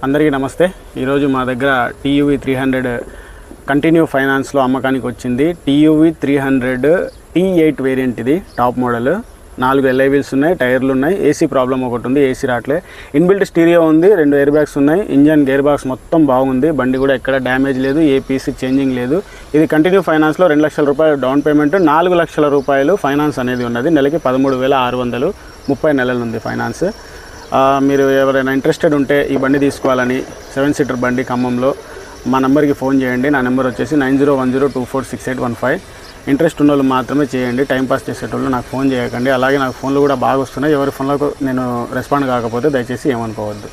అందరికీ నమస్తే. ఈరోజు మా దగ్గర టీయూవీ 300 కంటిన్యూ ఫైనాన్స్లో అమ్మకానికి వచ్చింది. టీయూవీ 300 T8 వేరియంట్, ఇది టాప్ మోడల్. 4 LI వీల్స్ ఉన్నాయి, టైర్లు ఉన్నాయి. ఏసీ ప్రాబ్లం ఒకటి ఉంది, ఏసీ రావట్లే. ఇన్బిల్ట్ స్టీరియో ఉంది, 2 ఎయిర్ బ్యాగ్స్ ఉన్నాయి. ఇంజన్ గేర్ బాక్స్ మొత్తం బాగుంది. బండి కూడా ఎక్కడ డ్యామేజ్ లేదు, ఏ పీసీ చేంజింగ్ లేదు. ఇది కంటిన్యూ ఫైనాన్స్లో 2 లక్షల రూపాయలు డౌన్ పేమెంట్, 4 లక్షల రూపాయలు ఫైనాన్స్ అనేది ఉన్నది. నెలకి 13,600, 30 నెలలు ఉంది ఫైనాన్స్. మీరు ఎవరైనా ఇంట్రెస్టెడ్ ఉంటే ఈ బండి తీసుకోవాలని, 7 సీటర్ బండి ఖమ్మంలో, మా నెంబర్కి ఫోన్ చేయండి. నా నెంబర్ వచ్చేసి 9010246815. ఇంట్రెస్ట్ ఉన్న వాళ్ళు మాత్రమే చేయండి. టైంపాస్ చేసేటోళ్ళు నాకు ఫోన్ చేయకండి. అలాగే నాకు ఫోన్లు కూడా బాగా వస్తున్నాయి. ఎవరి ఫోన్లకు నేను రెస్పాండ్ కాకపోతే దయచేసి ఏమనుకోవద్దు.